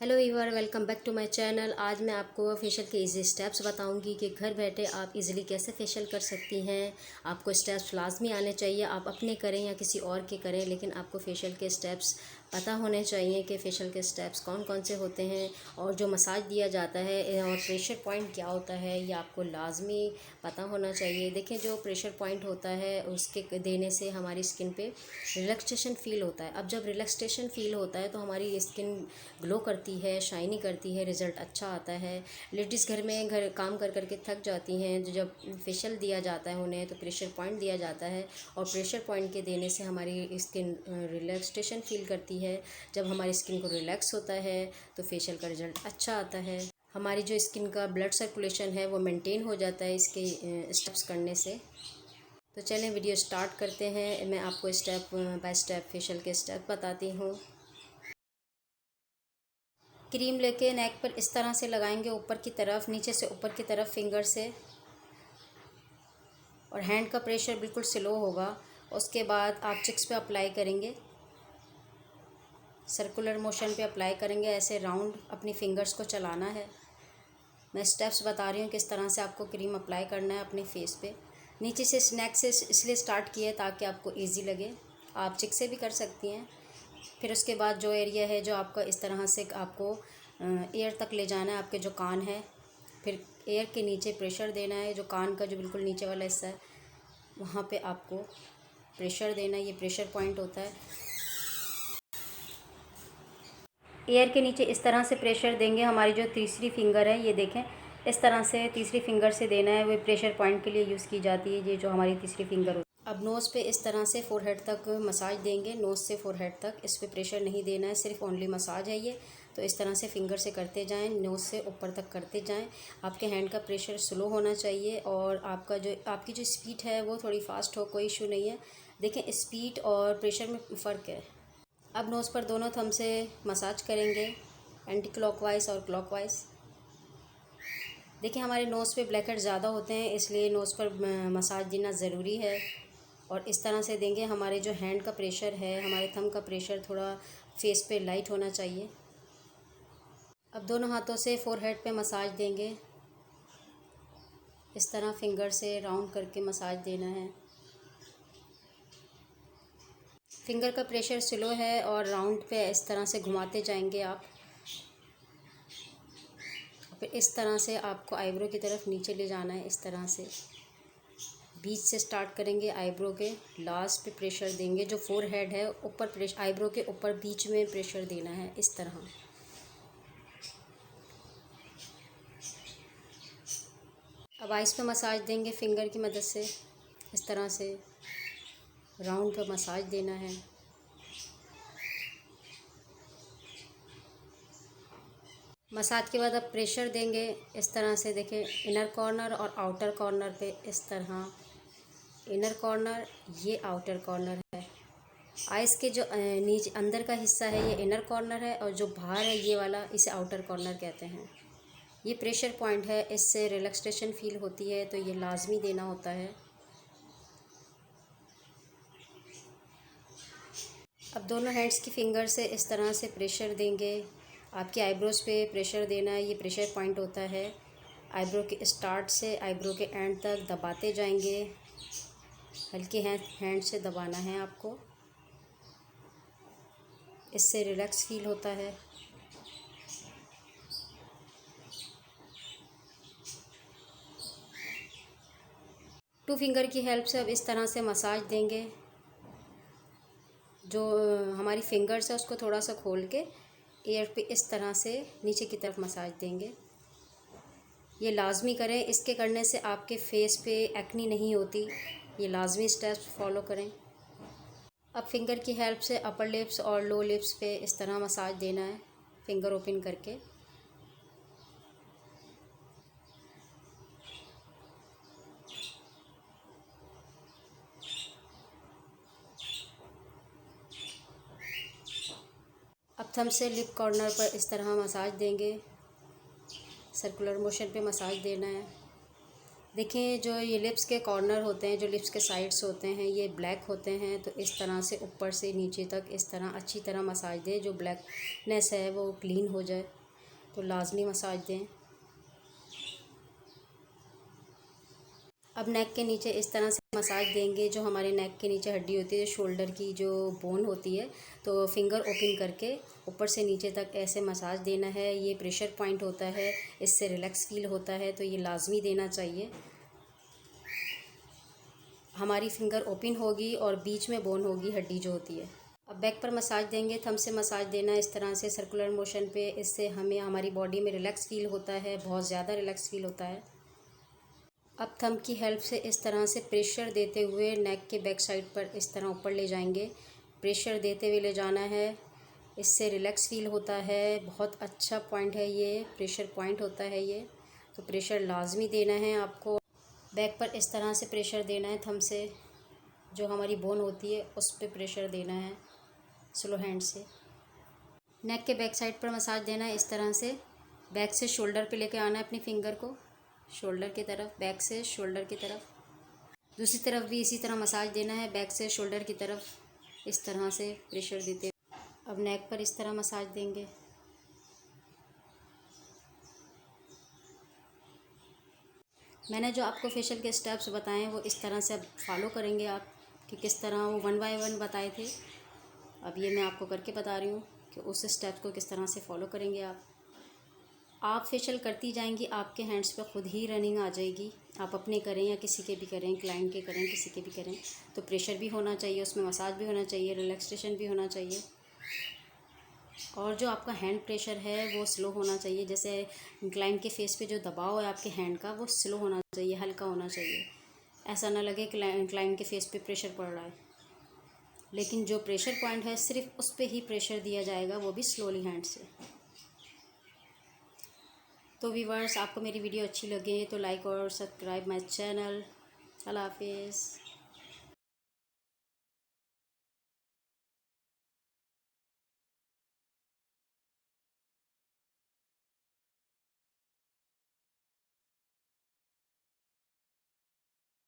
Hello viewer, welcome back to my channel. आज मैं आपको फेशियल के इजी स्टेप्स बताऊंगी कि घर बैठे आप इजीली कैसे फेशियल कर सकती हैं। आपको स्टेप्स लाजमी आने चाहिए, आप अपने करें या किसी और के करें, लेकिन आपको फेशियल के स्टेप्स पता होने चाहिए कि फेशियल के स्टेप्स कौन कौन से होते हैं और जो मसाज दिया जाता है और प्रेशर पॉइंट क्या होता है ये आपको लाजमी पता होना चाहिए। देखें, जो प्रेशर पॉइंट होता है उसके देने से हमारी स्किन पे रिलैक्सेशन फ़ील होता है। अब जब रिलैक्सेशन फ़ील होता है तो हमारी स्किन ग्लो करती है, शाइनी करती है, रिज़ल्ट अच्छा आता है। लेडीज़ घर काम कर कर के थक जाती हैं, तो जब फेशियल दिया जाता है उन्हें तो प्रेशर पॉइंट दिया जाता है और प्रेशर पॉइंट के देने से हमारी स्किन रिलैक्सेशन फ़ील करती है। जब हमारी स्किन को रिलैक्स होता है तो फेशियल का रिज़ल्ट अच्छा आता है। हमारी जो स्किन का ब्लड सर्कुलेशन है वो मेंटेन हो जाता है इसके स्टेप्स करने से। तो चलें वीडियो स्टार्ट करते हैं। मैं आपको स्टेप बाय स्टेप फेशियल के स्टेप बताती हूँ। क्रीम लेके नेक पर इस तरह से लगाएंगे, ऊपर की तरफ, नीचे से ऊपर की तरफ फिंगर से, और हैंड का प्रेशर बिल्कुल स्लो होगा। उसके बाद आप चिक्स पे अप्लाई करेंगे, सर्कुलर मोशन पे अप्लाई करेंगे, ऐसे राउंड अपनी फिंगर्स को चलाना है। मैं स्टेप्स बता रही हूँ किस तरह से आपको क्रीम अप्लाई करना है अपने फेस पे। नीचे से नेक से इसलिए स्टार्ट किया है ताकि आपको ईजी लगे, आप चिक से भी कर सकती हैं। फिर उसके बाद जो एरिया है जो आपका, इस तरह से आपको एयर तक ले जाना है, आपके जो कान है। फिर एयर के नीचे प्रेशर देना है, जो कान का जो बिल्कुल नीचे वाला हिस्सा है वहाँ पे आपको प्रेशर देना है। ये प्रेशर पॉइंट होता है। एयर के नीचे इस तरह से प्रेशर देंगे। हमारी जो तीसरी फिंगर है, ये देखें, इस तरह से तीसरी फिंगर से देना है। वो प्रेशर पॉइंट के लिए यूज़ की जाती है, ये जो हमारी तीसरी फिंगर होती है। अब नोज़ पे इस तरह से फोरहेड तक मसाज देंगे, नोज़ से फोरहेड तक। इस पे प्रेशर नहीं देना है, सिर्फ ओनली मसाज है ये। तो इस तरह से फिंगर से करते जाएं, नोज़ से ऊपर तक करते जाएं। आपके हैंड का प्रेशर स्लो होना चाहिए और आपकी जो स्पीड है वो थोड़ी फास्ट हो, कोई इशू नहीं है। देखें, स्पीड और प्रेशर में फ़र्क है। अब नोज़ पर दोनों थंब से मसाज करेंगे, एंटी क्लॉकवाइज और क्लॉकवाइज। देखिए, हमारे नोज़ पे ब्लैक हेड ज़्यादा होते हैं, इसलिए नोज़ पर मसाज देना ज़रूरी है। और इस तरह से देंगे। हमारे जो हैंड का प्रेशर है, हमारे थंब का प्रेशर थोड़ा फेस पे लाइट होना चाहिए। अब दोनों हाथों से फोरहेड पे मसाज देंगे, इस तरह फिंगर से राउंड करके मसाज देना है। फिंगर का प्रेशर स्लो है और राउंड पे इस तरह से घुमाते जाएंगे आप। फिर इस तरह से आपको आईब्रो की तरफ नीचे ले जाना है, इस तरह से बीच से स्टार्ट करेंगे, आईब्रो के लास्ट पे प्रेशर देंगे। जो फोरहेड है ऊपर, प्रेशर आईब्रो के ऊपर बीच में प्रेशर देना है, इस तरह। अब आइस पे मसाज देंगे फिंगर की मदद से, इस तरह से राउंड पे मसाज देना है। मसाज के बाद अब प्रेशर देंगे, इस तरह से। देखें, इनर कॉर्नर और आउटर कॉर्नर पे, इस तरह। इनर कॉर्नर, ये आउटर कॉर्नर है। आइस के जो नीचे अंदर का हिस्सा है ये इनर कॉर्नर है, और जो बाहर है ये वाला, इसे आउटर कॉर्नर कहते हैं। ये प्रेशर पॉइंट है, इससे रिलैक्सेशन फील होती है, तो ये लाजमी देना होता है। अब दोनों हैंड्स की फिंगर से इस तरह से प्रेशर देंगे। आपकी आईब्रोज़ पे प्रेशर देना है, ये प्रेशर पॉइंट होता है। आईब्रो के स्टार्ट से आईब्रो के एंड तक दबाते जाएंगे, हल्के हैंड से दबाना है आपको, इससे रिलैक्स फील होता है। टू फिंगर की हेल्प से अब इस तरह से मसाज देंगे। जो हमारी फिंगर्स है उसको थोड़ा सा खोल के एयर पे इस तरह से नीचे की तरफ मसाज देंगे। ये लाजमी करें, इसके करने से आपके फेस पे एक्नी नहीं होती। ये लाजमी स्टेप्स फॉलो करें। अब फिंगर की हेल्प से अपर लिप्स और लो लिप्स पे इस तरह मसाज देना है, फिंगर ओपन करके। अब थंब से लिप कॉर्नर पर इस तरह मसाज देंगे, सर्कुलर मोशन पे मसाज देना है। देखें, जो ये लिप्स के कॉर्नर होते हैं, जो लिप्स के साइड्स होते हैं, ये ब्लैक होते हैं। तो इस तरह से ऊपर से नीचे तक इस तरह अच्छी तरह मसाज दें, जो ब्लैकनेस है वो क्लीन हो जाए। तो लाजमी मसाज दें। अब नेक के नीचे इस तरह से मसाज देंगे। जो हमारे नेक के नीचे हड्डी होती है, शोल्डर की जो बोन होती है, तो फिंगर ओपन करके ऊपर से नीचे तक ऐसे मसाज देना है। ये प्रेशर पॉइंट होता है, इससे रिलैक्स फील होता है, तो ये लाजमी देना चाहिए। हमारी फिंगर ओपन होगी और बीच में बोन होगी, हड्डी जो होती है। अब बैक पर मसाज देंगे। थंब से मसाज देना इस तरह से सर्कुलर मोशन पे। इससे हमें हमारी बॉडी में रिलैक्स फील होता है, बहुत ज़्यादा रिलैक्स फील होता है। अब थंब की हेल्प से इस तरह से प्रेशर देते हुए नेक के बैक साइड पर इस तरह ऊपर ले जाएंगे। प्रेशर देते हुए ले जाना है, इससे रिलैक्स फील होता है। बहुत अच्छा पॉइंट है ये, प्रेशर पॉइंट होता है ये। तो प्रेशर लाजमी देना है आपको। बैक पर इस तरह से प्रेशर देना है थंब से, जो हमारी बोन होती है उस पर प्रेशर देना है स्लो हैंड से। नेक के बैक साइड पर मसाज देना है इस तरह से। बैक से शोल्डर पे लेके आना है अपनी फिंगर को, शोल्डर की तरफ, बैक से शोल्डर की तरफ। दूसरी तरफ भी इसी तरह मसाज देना है, बैक से शोल्डर की तरफ, इस तरह से प्रेशर देते। अब नेक पर इस तरह मसाज देंगे। मैंने जो आपको फेशियल के स्टेप्स बताए हैं वो इस तरह से अब फॉलो करेंगे आप, कि किस तरह वो 1 बाय 1 बताए थे। अब ये मैं आपको करके बता रही हूँ कि उस स्टेप्स को किस तरह से फॉलो करेंगे आप फेशियल करती जाएंगी, आपके हैंड्स पे खुद ही रनिंग आ जाएगी। आप अपने करें या किसी के भी करें, क्लाइंट के करें, किसी के भी करें, तो प्रेशर भी होना चाहिए, उसमें मसाज भी होना चाहिए, रिलैक्सेशन भी होना चाहिए। और जो आपका हैंड प्रेशर है वो स्लो होना चाहिए। जैसे क्लाइंट के फेस पे जो दबाव है आपके हैंड का, वो स्लो होना चाहिए, हल्का होना चाहिए। ऐसा ना लगे क्लाइंट के फेस पे प्रेशर पड़ रहा है। लेकिन जो प्रेशर पॉइंट है सिर्फ उस पर ही प्रेशर दिया जाएगा, वो भी स्लोली हैंड से। तो व्यूअर्स, आपको मेरी वीडियो अच्छी लगे तो लाइक और सब्सक्राइब माय चैनल। अल्लाह हाफिज़।